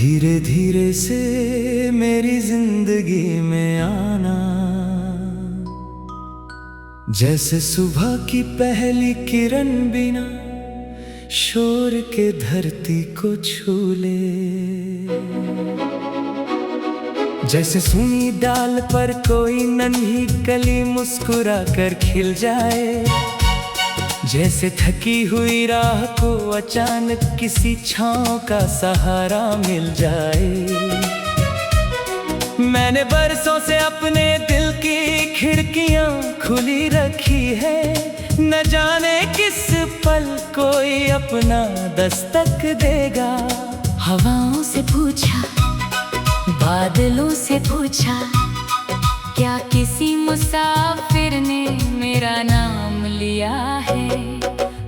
धीरे धीरे से मेरी जिंदगी में आना, जैसे सुबह की पहली किरण बिना शोर के धरती को छू ले। जैसे सुनी डाल पर कोई नन्ही कली मुस्कुरा कर खिल जाए, जैसे थकी हुई राह को अचानक किसी छांव का सहारा मिल जाए। मैंने बरसों से अपने दिल की खिड़कियां खुली रखी है, न जाने किस पल कोई अपना दस्तक देगा। हवाओं से पूछा, बादलों से पूछा, क्या किसी मुसाफिर ने मेरा नाम लिया है।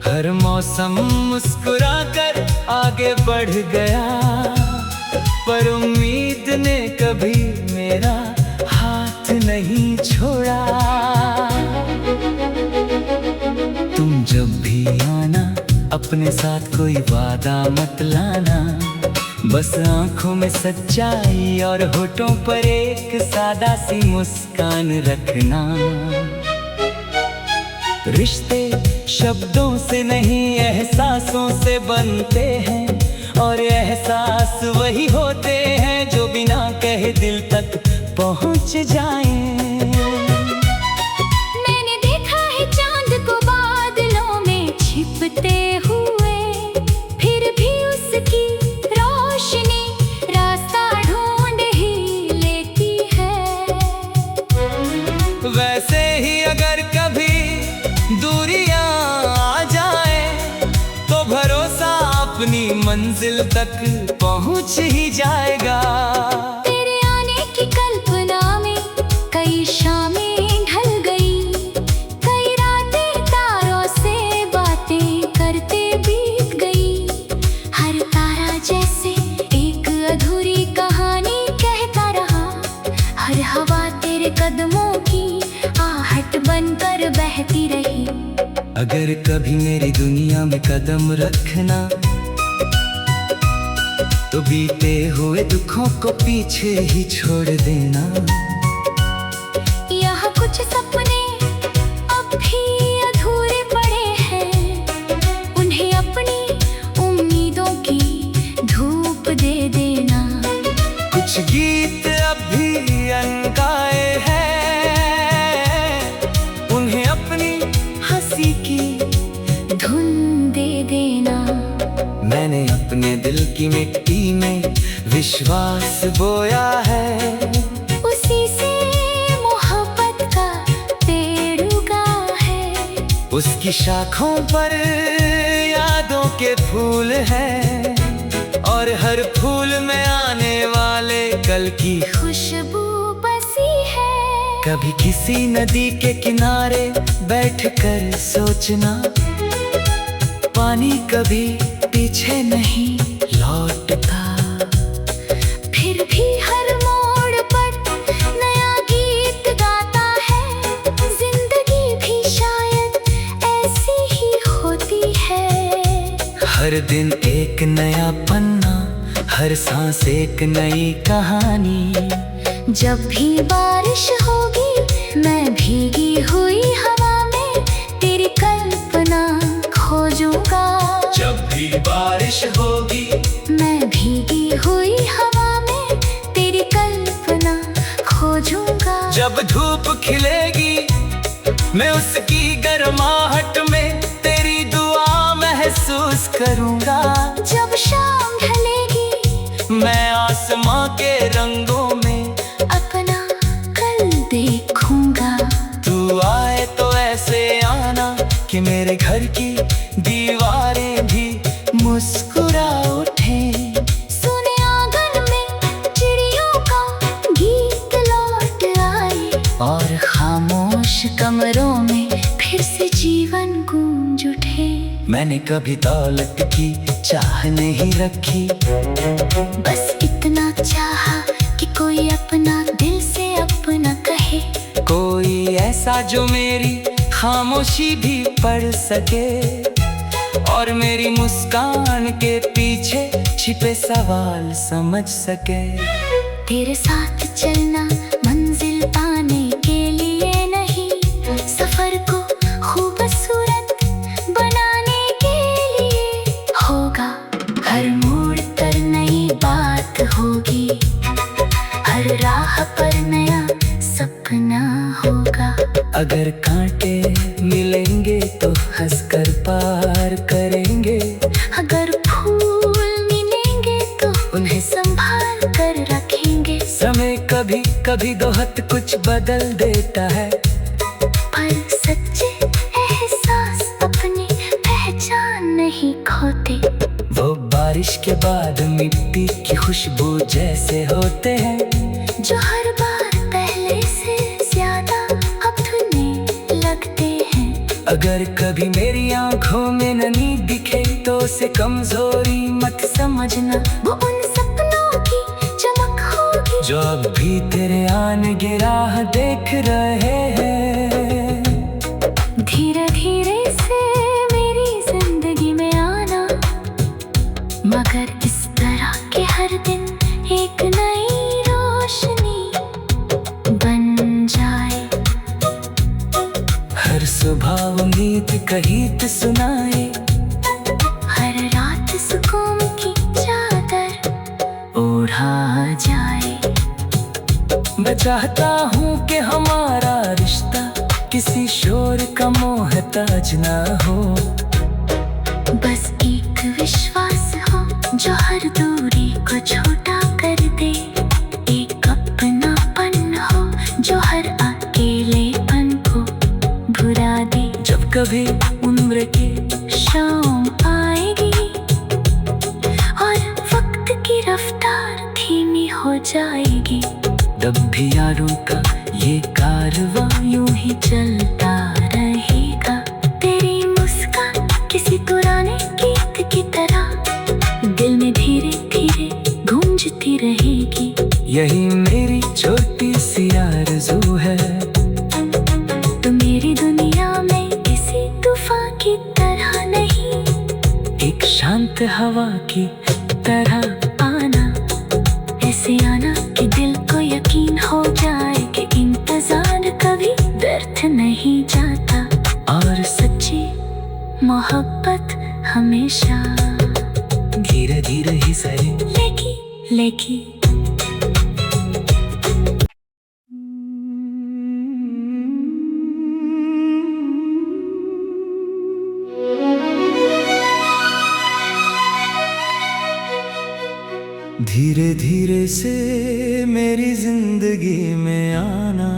हर मौसम मुस्कुरा कर आगे बढ़ गया, पर उम्मीद ने कभी मेरा हाथ नहीं छोड़ा। तुम जब भी आना अपने साथ कोई वादा मत लाना, बस आंखों में सच्चाई और होठों पर एक सादा सी मुस्कान रखना। रिश्ते शब्दों से नहीं एहसासों से बनते हैं, और एहसास वही होते हैं जो बिना कहे दिल तक पहुंच जाएं। मैंने देखा है चांद को बादलों में छिपते हुए, फिर भी उसकी रोशनी रास्ता ढूंढ ही लेती है। वैसे ही अगर कभी दूरियां आ जाए, तो भरोसा अपनी मंजिल तक पहुंच ही जाएगा। तेरे आने की कल्पना में कई शामें ढल गई, कई रातें तारों से बातें करते बीत गई। हर तारा जैसे एक अधूरी कहानी कहता रहा, हर हवा तेरे कदमों की आहट बनकर बहती रही। अगर कभी मेरी दुनिया में कदम रखना, तो बीते हुए दुखों को पीछे ही छोड़ देना। यहाँ कुछ सपने अब भी अधूरे पड़े हैं, उन्हें अपनी उम्मीदों की धूप दे देना। कुछ गीत अब भी अनगाए हैं, उन्हें अपनी हंसी की धुन दे देना। मैंने अपने दिल की मिट्टी में विश्वास बोया है, उसी से मोहब्बत का पेड़ उगा है। उसकी शाखों पर यादों के फूल हैं, और हर फूल में आने वाले कल की खुशबू बसी है। कभी किसी नदी के किनारे बैठकर सोचना, पानी कभी पीछे नहीं लौटता। फिर भी हर मोड़ पर नया गीत गाता है, जिंदगी भी शायद ऐसी ही होती है। हर दिन एक नया पन्ना, हर सांस एक नई कहानी। जब भी बारिश होगी मैं भीगी हुई हवा में तेरी कल्पना खोजूंगा। जब भी बारिश होगी मैं भीगी हुई हवा में तेरी कल्पना खोजूंगा। जब धूप खिलेगी मैं उसकी गर्माहट में तेरी दुआ महसूस करूंगा। जब शाम ढलेगी मैं आसमां के रंगों में अपना कल देखूंगा। तू आए तो ऐसे आना कि मेरे घर की दीवारें भी मुस्कुरा उठे। सुने आंगन में चिड़ियों का गीत लौट आए, और खामोश कमरों में फिर से जीवन गूंज उठे। मैंने कभी दौलत की चाह नहीं रखी, बस इतना चाहा कि कोई अपना दिल से अपना कहे। कोई ऐसा जो मेरी खामोशी भी पढ़ सके, और मेरी मुस्कान के पीछे छिपे सवाल समझ सके। तेरे साथ चलना मंजिल पाने के लिए नहीं, सफर को खूबसूरत बनाने के लिए होगा। हर मोड़ पर नई बात होगी, हर राह पर नया सपना होगा। अगर कांटे मिलेंगे तो हंसकर पार करेंगे, अगर फूल मिलेंगे तो उन्हें संभाल कर रखेंगे। समय कभी कभी दोहत कुछ बदल देता है, पर सच्चे एहसास अपनी पहचान नहीं खोते। वो बारिश के बाद मिट्टी की खुशबू जैसे होते हैं, जो हर बार पहले से ज्यादा अपने लगते हैं। अगर कभी मेरी आंखों में नमी दिखे तो उसे कमजोरी मत समझना, वो उन सपनों की चमक होगी जो अब भी तेरे आने की राह देख रहे हैं। धीरे धीरे से मेरी जिंदगी में आना, मगर इस तरह के हर दिन एक नई रोशनी बन जाए। हर सुबह उम्मीद का गीत सुनाए, हर रात सुकून की चादर ओढ़ा जाए। मैं चाहता हूँ कि हमारा रिश्ता किसी शोर का मोहताज ना हो, बस एक विश्वास हो जो हर दूरी को छोटा कर दे। एक अपनापन हो जो हर अकेलेपन को भुला दे। जब कभी उम्र की शाम आएगी और वक्त की रफ्तार धीमी हो जाएगी, तब भी यारों का ये कारवां यूं ही चलता रहेगा। तेरी मुस्कान किसी पुराने गीत की तरह दिल में धीरे धीरे गूंजती रहेगी। यही मेरी छोटी सी आरज़ू है, तो मेरी दुनिया में किसी तूफान की तरह नहीं, एक शांत हवा की तरह आना। ऐसे आना कि दिल को यकीन हो जाए कि इंतजार कभी व्यर्थ नहीं जाता, और सच्ची मोहब्बत हमेशा धीरे धीरे ही सही लेकी धीरे धीरे से मेरी जिंदगी में आना,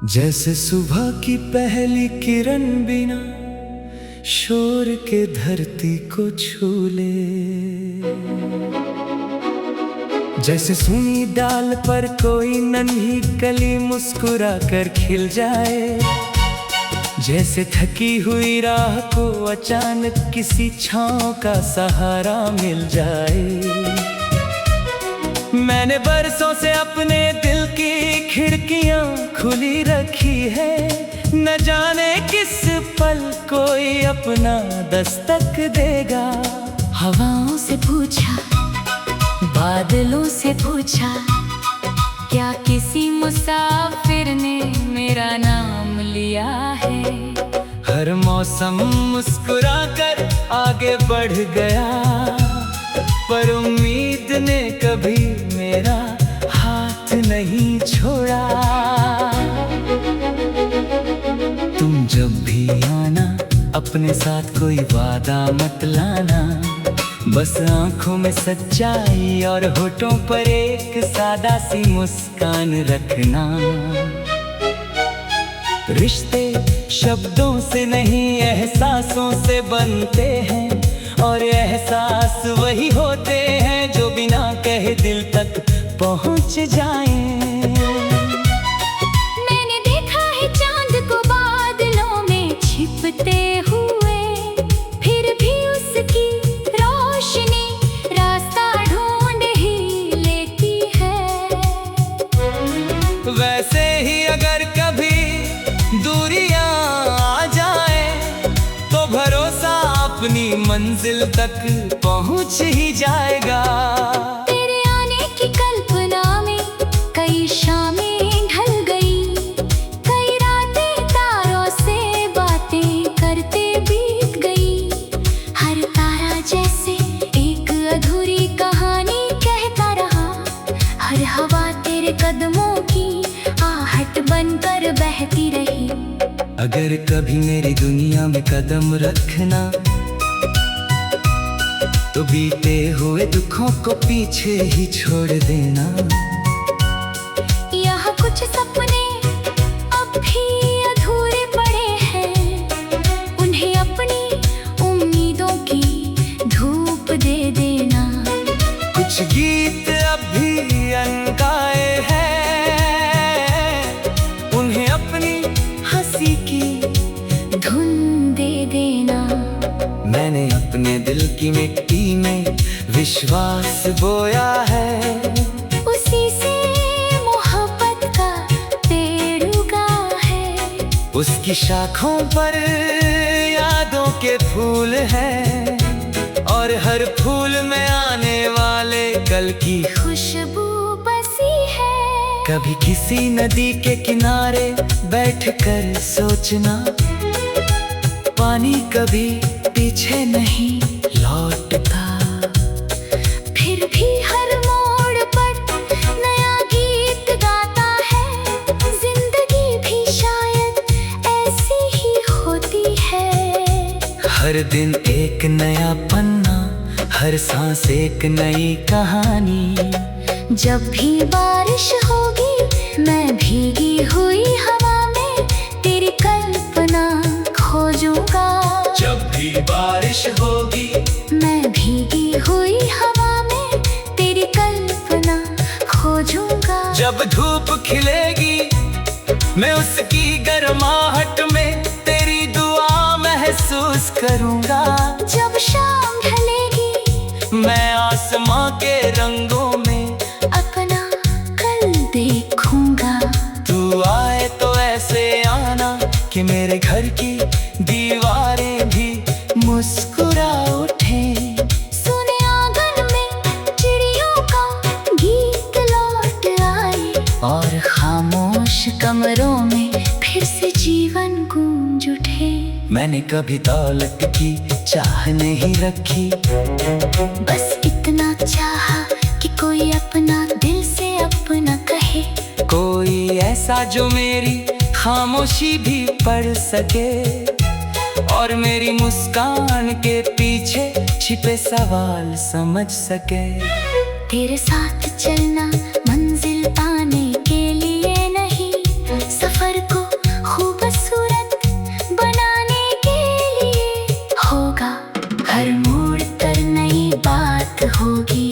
जैसे सुबह की पहली किरण बिना शोर के धरती को छू ले। जैसे सुनी डाल पर कोई नन्ही कली मुस्कुरा कर खिल जाए, जैसे थकी हुई राह को अचानक किसी छांव का सहारा मिल जाए। मैंने बरसों से अपने दिल की खिड़कियां खुली रखी है, न जाने किस पल कोई अपना दस्तक देगा। हवाओं से पूछा, बादलों से पूछा, क्या किसी मुसाफिर ने मेरा नाम लिया है। हर मौसम मुस्कुरा कर आगे बढ़ गया, पर उम्मीद ने कभी मेरा हाथ नहीं छोड़ा। तुम जब भी आना अपने साथ कोई वादा मत लाना, बस आंखों में सच्चाई और होठों पर एक सादा सी मुस्कान रखना। रिश्ते शब्दों से नहीं एहसासों से बनते हैं, और एहसास वही होते हैं जो बिना कहे दिल तक पहुंच जाएं। मैंने देखा है चांद को बादलों में छिपते हुए, फिर भी उसकी रोशनी रास्ता ढूंढ ही लेती है। वैसे ही अगर कभी दूरियां आ जाए मंजिल तक पहुंच ही जाएगा। तेरे आने की कल्पना में कई शामें ढल गई, कई रातें तारों से बातें करते बीत गई। हर तारा जैसे एक अधूरी कहानी कहता रहा, हर हवा तेरे कदमों की आहट बनकर बहती रही। अगर कभी मेरी दुनिया में कदम रखना तो बीते हुए दुखों को पीछे ही छोड़ देना। यहाँ कुछ सपने अब भी अधूरे पड़े हैं, उन्हें अपनी उम्मीदों की धूप दे देना। कुछ गीत अब भी अनगाए हैं, उन्हें अपनी हंसी की धुन दे देना। मैंने अपने दिल की मिट्टी में विश्वास बोया है, उसी से मोहब्बत का पेड़ उगा है। उसकी शाखों पर यादों के फूल हैं, और हर फूल में आने वाले कल की खुशबू बसी है। कभी किसी नदी के किनारे बैठकर सोचना, पानी कभी पीछे नहीं लौटता। फिर भी हर मोड़ पर नया गीत गाता है, जिंदगी भी शायद ऐसी ही होती है। हर दिन एक नया पन्ना, हर सांस एक नई कहानी। जब भी बारिश होगी मैं भीगी हुई हवा में तेरी कल्पना खोजूंगा। जब भी बारिश होगी मैं भीगी हुई हवा में तेरी कल्पना खोजूंगा। जब धूप खिलेगी मैं उसकी गर्माहट में तेरी दुआ महसूस करूंगा। जब शाम ढलेगी मैं आसमां के रंगों में अपना कल देखूंगा। तू आए तो ऐसे आना कि मेरे घर की दीवारें भी मुस्कुरा उठे। सुने आंगन में चिड़ियों का गीत लौट आए, और खामोश कमरों में फिर से जीवन गूंज उठे। मैंने कभी दौलत की चाह नहीं रखी, बस इतना चाहा कि कोई अपना दिल से अपना कहे। कोई ऐसा जो मेरी खामोशी भी पढ़ सके, और मेरी मुस्कान के पीछे छिपे सवाल समझ सके। तेरे साथ चलना मंजिल पाने के लिए नहीं, सफर को खूबसूरत बनाने के लिए होगा। हर मोड़ पर नई बात होगी,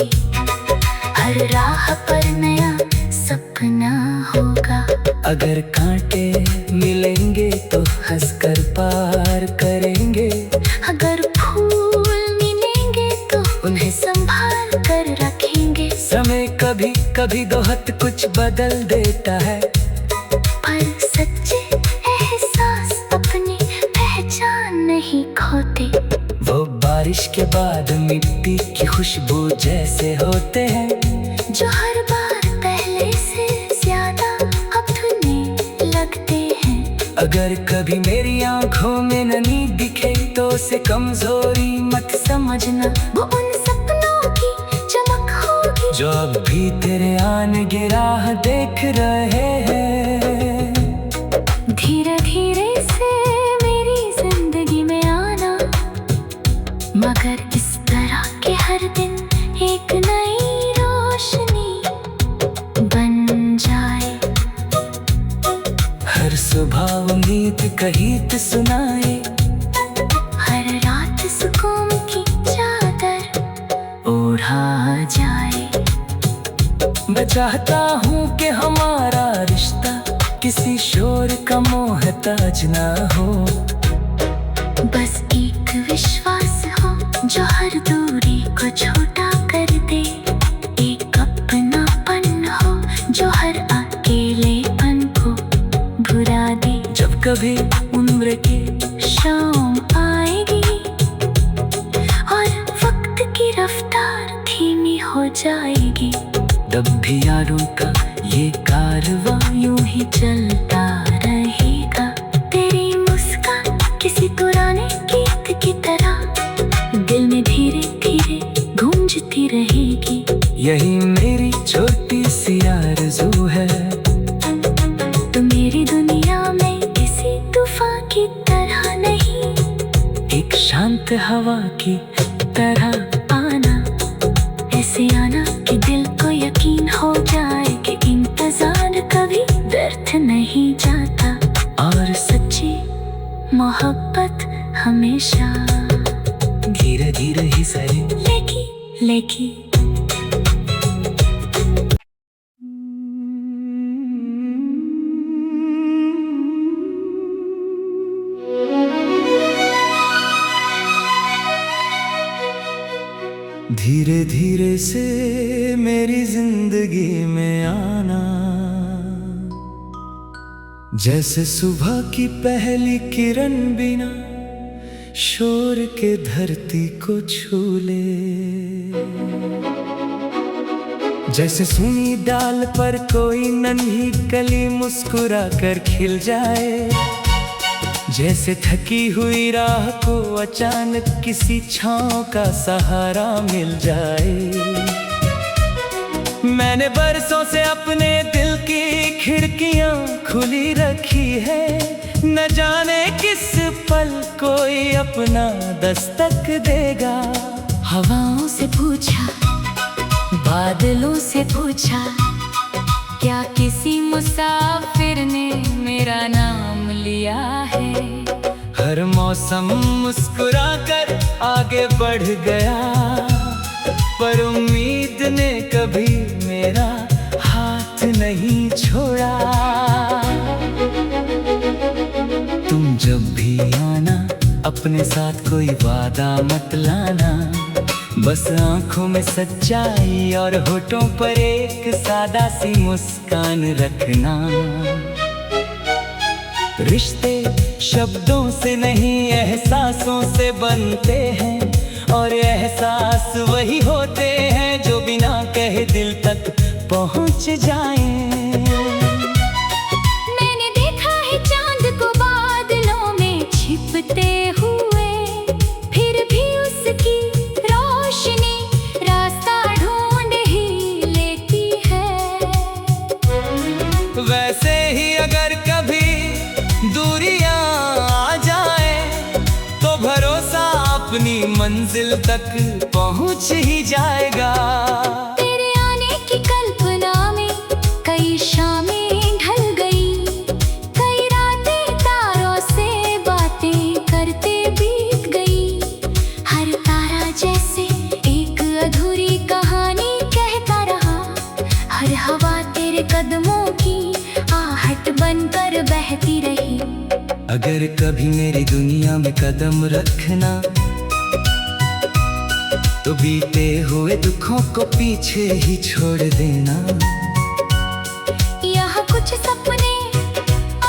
हर राह पर नया सपना होगा। अगर कांटे मिलेंगे तो हंसकर पार करेंगे, अगर फूल मिलेंगे तो उन्हें संभाल कर रखेंगे। समय कभी कभी दोहत कुछ बदल देता है, पर सच्चे एहसास अपनी पहचान नहीं खोते। वो बारिश के बाद मिट्टी की खुशबू जैसे होते हैं, जो हर बार पहले से ज्यादा अपने लगते हैं। अगर कभी मेरी आंखों में नमी दिखे तो उसे कमजोरी मत समझना, वो उन सपनों की चमक होगी जो अब भी तेरे आने की राह देख रहे हैं। धीरे धीरे से मेरी जिंदगी में आना, मगर इस तरह के हर दिन एक नई रोशनी बन जाए। हर सुबह उम्मीद का गीत सुनाए, हर रात सुकून की चादर ओढ़ा जाए। मैं चाहता हूँ कि हमारा रिश्ता किसी शोर का मोहताज ना हो, बस एक विश्वास हो जो हर दूरी को छोटा कर दे। एक अपनापन हो जो हर अकेलेपन को भुला दे। जब कभी उम्र की शाम आएगी और जाएगी। तब भी यारों का ये कारवां यूं ही चलता रहेगा। तेरी मुस्कान किसी पुराने गीत की तरह दिल में धीरे धीरे गूंजती रहेगी। यही मेरी छोटी सी आरज़ू है, तो मेरी दुनिया में किसी तूफान की तरह नहीं, एक शांत हवा की तरह आना। ऐसे आना कि दिल को यकीन हो जाए कि इंतजार कभी व्यर्थ नहीं जाता, और सच्ची मोहब्बत हमेशा धीरे धीरे ही सही लेकी धीरे धीरे से मेरी जिंदगी में आना, जैसे सुबह की पहली किरण बिना शोर के धरती को छू ले। जैसे सुनी डाल पर कोई नन्ही कली मुस्कुरा कर खिल जाए, जैसे थकी हुई राह को अचानक किसी छांव का सहारा मिल जाए। मैंने बरसों से अपने दिल की खिड़कियां खुली रखी है, न जाने किस पल कोई अपना दस्तक देगा। हवाओं से पूछा, बादलों से पूछा, क्या किसी मुसाफिर ने मेरा नाम लिया है। हर मौसम मुस्कुरा कर आगे बढ़ गया, पर उम्मीद ने कभी मेरा हाथ नहीं छोड़ा। तुम जब भी आना अपने साथ कोई वादा मत लाना, बस आंखों में सच्चाई और होठों पर एक सादा सी मुस्कान रखना। रिश्ते शब्दों से नहीं एहसासों से बनते हैं, और एहसास वही होते हैं जो बिना कहे दिल तक पहुंच जाएं। मैंने देखा है चांद को बादलों में छिपते हुए, फिर भी उसकी रोशनी रास्ता ढूंढ ही लेती है। वैसे ही अगर कभी दूरियां आ जाए, तो भरोसा अपनी मंजिल तक पहुंच ही जाएगा। तेरे आने की कल्पना में कई शामें ढल गई, कई रातें तारों से बातें करते बीत गई। हर तारा जैसे एक अधूरी कहानी कहता रहा, हर हवा तेरे कदमों की आहट बनकर बहती रही। अगर कभी मेरी दुनिया में कदम रखना, तो बीते हुए दुखों को पीछे ही छोड़ देना। यहाँ कुछ सपने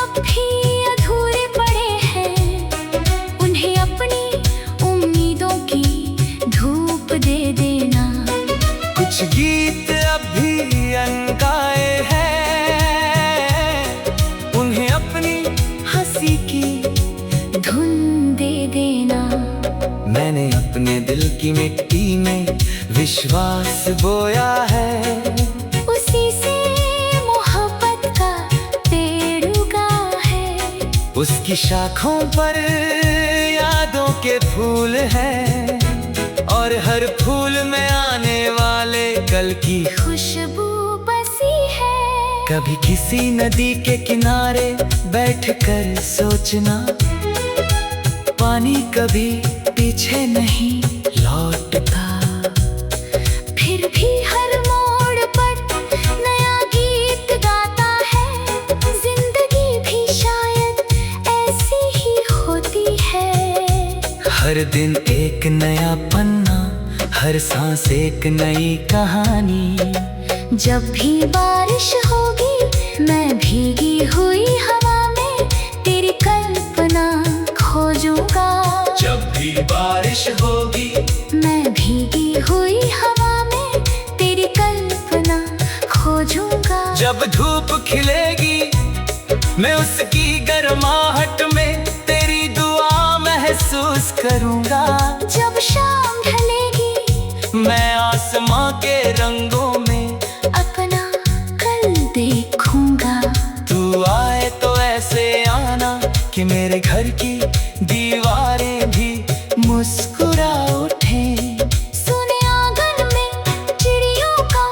अब भी अधूरे पड़े हैं, उन्हें अपनी उम्मीदों की धूप दे देना। कुछ गीत अब भी अनगाए हैं, उन्हें अपनी हंसी की धुन दे देना। मैंने अपने दिल की मिट्टी में विश्वास बोया है, उसी से मोहब्बत का पेड़ उगा है। उसकी शाखों पर यादों के फूल हैं, और हर फूल में आने वाले कल की खुशबू बसी है। कभी किसी नदी के किनारे बैठकर सोचना, पानी कभी पीछे नहीं लौटता। फिर भी हर मोड़ पर नया गीत गाता है, जिंदगी भी शायद ऐसी ही होती है। हर दिन एक नया पन्ना, हर सांस एक नई कहानी। जब भी बारिश होगी मैं भीगी हुई हवा में तेरी कल्पना खोजूंगा। जब भी बारिश होगी मैं भीगी हुई हवा में तेरी जब धूप खिलेगी मैं उसकी गर्माहट में तेरी दुआ महसूस करूंगा। जब शाम ढलेगी मैं आसमां के रंगों में अपना कल देखूंगा। तू आए तो ऐसे आना कि मेरे घर की दीवारें भी मुस्कुरा उठे। सुने आंगन में चिड़ियों का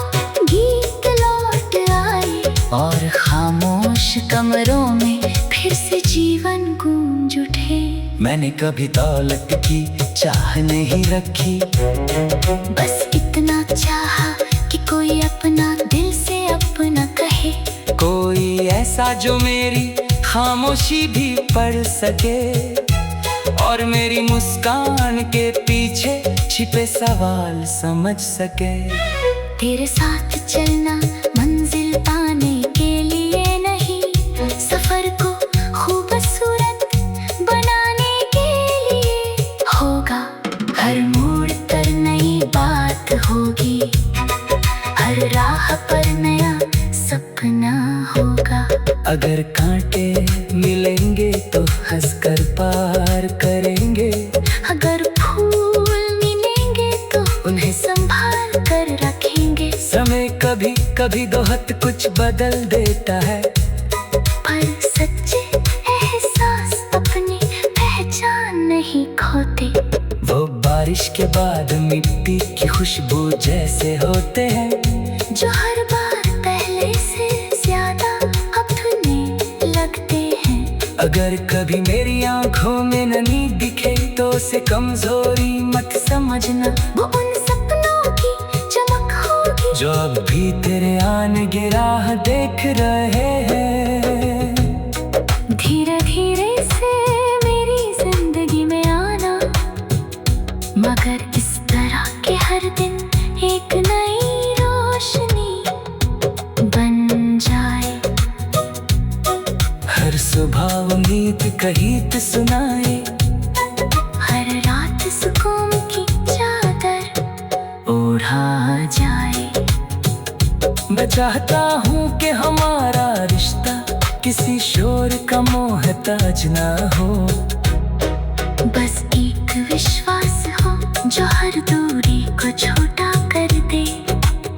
गीत लौट आए और खामोश कमरों में फिर से जीवन गूंज उठे। मैंने कभी दौलत की चाह नहीं रखी, बस इतना चाहा कि कोई अपना दिल से अपना कहे। कोई ऐसा जो मेरी खामोशी भी पढ़ सके और मेरी मुस्कान के पीछे छिपे सवाल समझ सके। तेरे साथ चलना मंजिल पाने के लिए नहीं, सफर को खूबसूरत बनाने के लिए होगा। हर मोड़ पर नई बात होगी, हर राह पर नया सपना होगा। अगर कांटे मिलेंगे तो हंसकर पार करेंगे, अगर फूल मिलेंगे तो उन्हें संभाल कर रखेंगे। समय कभी कभी बहुत कुछ बदल देता है, पर सच्चे एहसास अपनी पहचान नहीं खोते। वो बारिश के बाद मिट्टी की खुशबू जैसे होते हैं, जो हर बार पहले से ज्यादा अपने लगते हैं। अगर कभी मेरी आंखों में नमी दिखे तो उसे कमजोरी मत समझना, वो उन सपनों की चमक होगी जो अब भी तेरे आने की राह देख रहे हैं। धीरे धीरे से मेरी जिंदगी में आना, मगर इस तरह के हर दिन एक नई रोशनी बन जाए। हर सुबह उम्मीद का गीत सुनाए, हर रात सुकून की चादर ओढ़ा जाए। मैं चाहता हूँ कि हमारा रिश्ता किसी शोर का मोहताज ना हो, बस एक विश्वास हो जो हर दूरी को छोटा कर दे।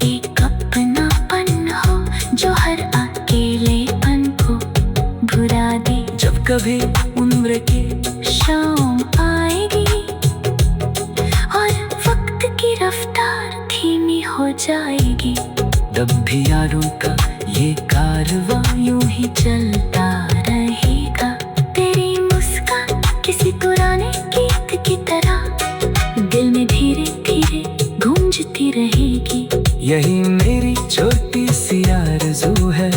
एक अपनापन हो जो हर अकेलेपन को भुला दे। जब कभी उम्र की शाम आएगी और वक्त की रफ्तार धीमी हो जाएगी, तब भी यारों का ये कारवां यूं ही चलता रहेगा। तेरी मुस्कान किसी पुराने गीत की तरह दिल में धीरे धीरे गूंजती रहेगी। यही मेरी छोटी सी आरज़ू है,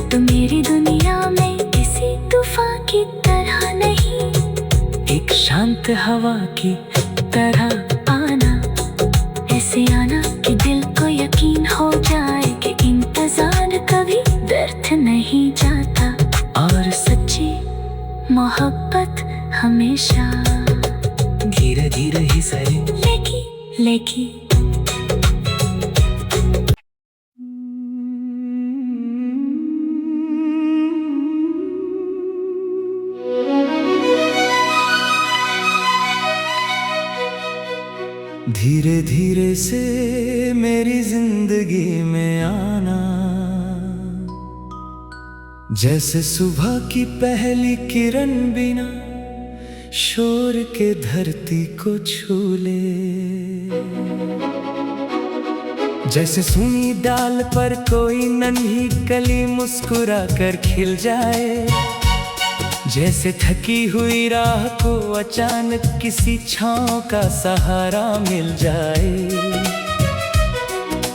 तो मेरी दुनिया में किसी तूफान की तरह नहीं, एक शांत हवा की तरह आना। ऐसे आना कि दिल को यकीन हो जाए कि इंतजार कभी व्यर्थ नहीं जाता, और सच्ची मोहब्बत हमेशा धीरे धीरे ही सही लेकी धीरे धीरे से मेरी जिंदगी में आना, जैसे सुबह की पहली किरण बिना शोर के धरती को छू ले। जैसे सुनी डाल पर कोई नन्ही कली मुस्कुरा कर खिल जाए, जैसे थकी हुई राह को अचानक किसी छांव का सहारा मिल जाए।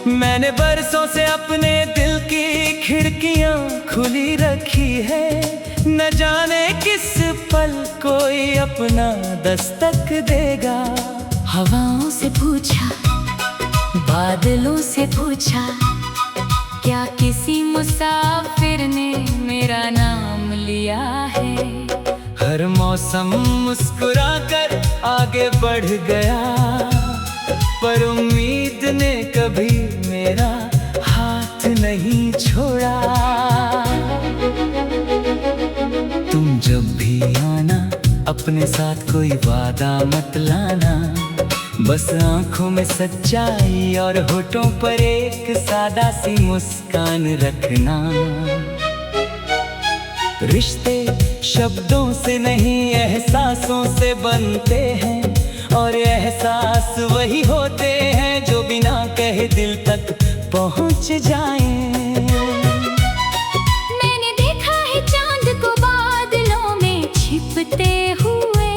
मैंने बरसों से अपने दिल की खिड़कियां खुली रखी है, न जाने किस पल कोई अपना दस्तक देगा। हवाओं से पूछा, बादलों से पूछा, क्या किसी मुसाफिर ने मेरा नाम लिया है। हर मौसम मुस्कुरा कर आगे बढ़ गया, पर उम्मीद ने कभी मेरा हाथ नहीं नहीं छोड़ा। तुम जब भी आना अपने साथ कोई वादा मत लाना, बस आंखों में सच्चाई और होठों पर एक सादा सी मुस्कान रखना। रिश्ते शब्दों से नहीं एहसासों से बनते हैं, और एहसास वही होते हैं जो बिना कहे दिल तक पहुंच जाएं। मैंने देखा है चांद को बादलों में छिपते हुए,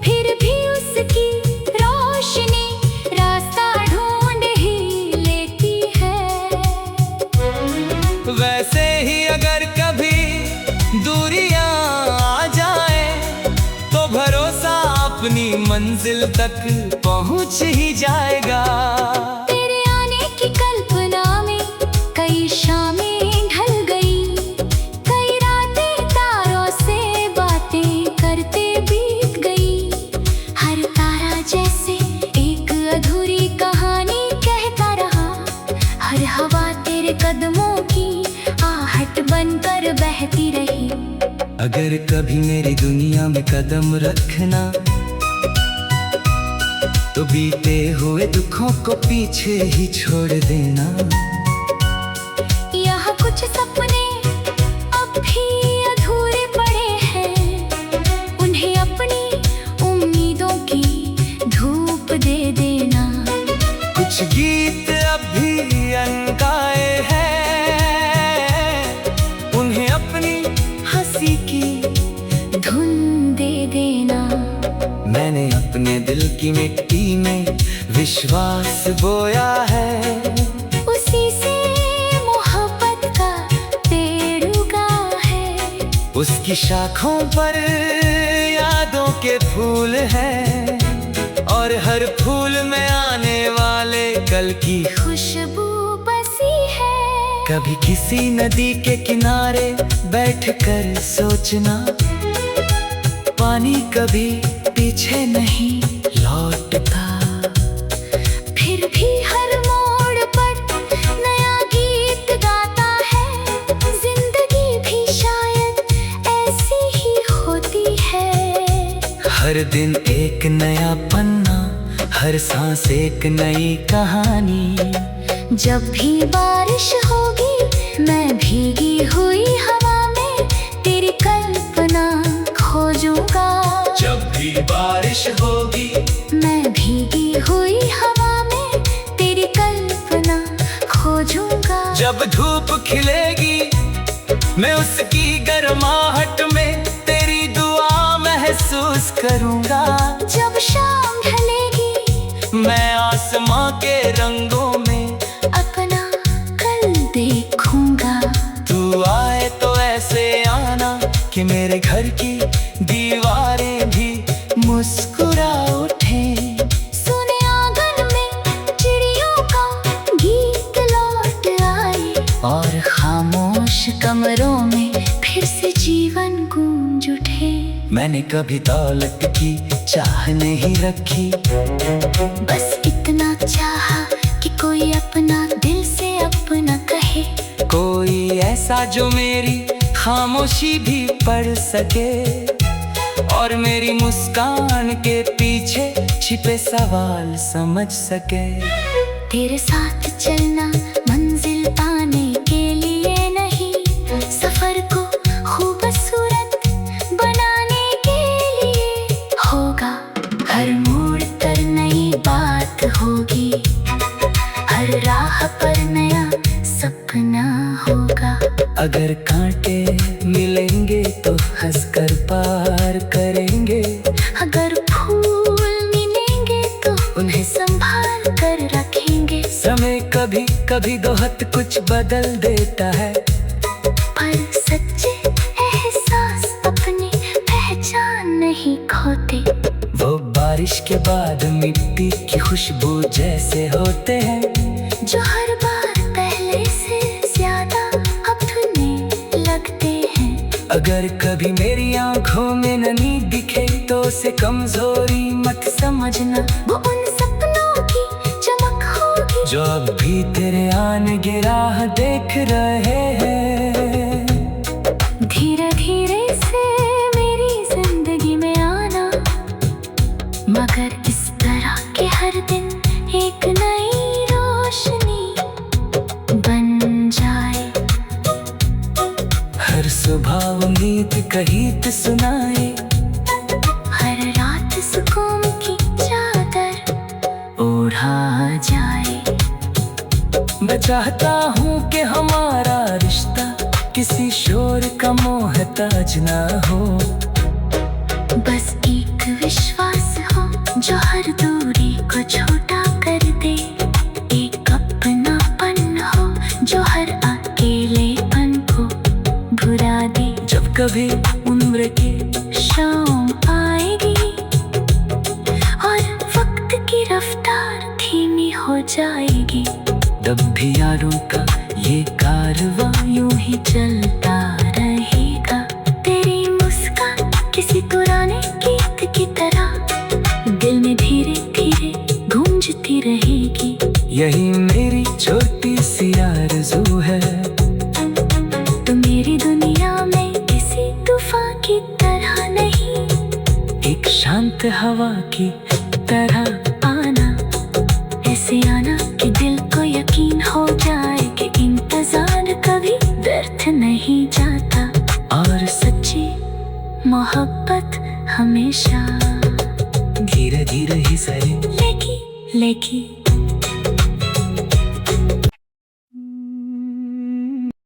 फिर भी उसकी रोशनी रास्ता ढूंढ ही लेती है। वैसे ही अगर कभी दूरियां आ जाए तो भरोसा अपनी मंजिल तक पहुंच ही जाएगा। तेरे आने की कल्पना में कई शामें ढल गई, कई रातें तारों से बातें करते बीत गई। हर तारा जैसे एक अधूरी कहानी कहता रहा, हर हवा तेरे कदमों की आहट बनकर बहती रही। अगर कभी मेरी दुनिया में कदम रखना तो बीते हुए दुखों को पीछे ही छोड़ देना। यहाँ कुछ सपने अब भी अधूरे पड़े हैं, उन्हें अपनी उम्मीदों की धूप दे देना। कुछ गीत अब भी अनगाए हैं, उन्हें अपनी हंसी की धुन दे देना। मैंने अपने दिल की मिट्टी में विश्वास बोया है, उसी से मोहब्बत का पेड़ उगा है। उसकी शाखों पर यादों के फूल हैं, और हर फूल में आने वाले कल की खुशबू बसी है। कभी किसी नदी के किनारे बैठकर सोचना, पानी कभी पीछे नहीं लौटता। फिर भी हर मोड़ पर नया गीत गाता है, जिंदगी भी शायद ऐसी ही होती है। हर दिन एक नया पन्ना, हर सांस एक नई कहानी। जब भी बारिश होगी मैं भीगी हुई हवा में तेरी कल्पना खोजूंगा। जब भी बारिश होगी मैं भीगी हुई हवा में तेरी कल्पना खोजूंगा। जब धूप खिलेगी मैं उसकी गर्माहट में तेरी दुआ महसूस करूंगा। जब शाम ढलेगी मैं आसमां के रंगों में अपना कल देखूंगा। तू आए तो ऐसे आना कि मेरे घर की दीवारें भी मुस्कुरा उठे। सुने आंगन में चिड़ियों का गीत लौट आए, और खामोश कमरों में फिर से जीवन गूंज उठे। मैंने कभी दौलत की चाह नहीं रखी, बस इतना चाहा कि कोई अपना दिल से अपना कहे। कोई ऐसा जो मेरी खामोशी भी पढ़ सके, और मेरी मुस्कान के पीछे छिपे सवाल समझ सके। तेरे साथ चलना मंजिल पाने के लिए नहीं, सफर को खूबसूरत बनाने के लिए होगा। हर मोड़ पर नई बात होगी, हर राह पर नया सपना होगा। अगर कांटे मिलेंगे तो हंसकर पार करेंगे, अगर फूल मिलेंगे तो उन्हें संभाल कर रखेंगे। समय कभी कभी दो हद कुछ बदल देता है, पर सच्चे एहसास अपनी पहचान नहीं खोते। वो बारिश के बाद मिट्टी की खुशबू जैसे होते हैं, जो हर बार पहले से ज्यादा अब धुने लगते हैं। अगर कभी मेरी आंखों में नमी दिखे तो उसे कमजोरी मत समझना, वो उन सपनों की चमक होगी जो अब भी तेरे आने की राह देख रहे हैं। धीरे धीरे से मेरी जिंदगी में आना, मगर इस तरह के हर दिन एक नई रोशनी बन जाए। हर सुबह उम्मीद का गीत सुनाए, हर रात सुकून की चादर ओढ़ा जाए। मैं चाहता हूँ कि हमारा रिश्ता किसी शोर का मोहताज ना हो। बस एक विश्वास हो जो हर दूरी को छोटा कर दे, एक अपनापन हो जो हर अकेलेपन को भुला दे। जब कभी उम्र की शाम आएगी और वक्त की रफ्तार धीमी हो जाएगी, तब भी यारों का ये कारवां यूं ही चलता रहेगा। तेरी मुस्कान किसी पुराने गीत की तरह दिल में धीरे धीरे गूंजती रहेगी। यही मेरी छोटी सी आरज़ू है, तो मेरी दुनिया में किसी तूफान की तरह नहीं, एक शांत हवा की तरह आना। ऐसे आना कि दिल को यकीन हो जाए कि इंतजार कभी व्यर्थ नहीं जाता।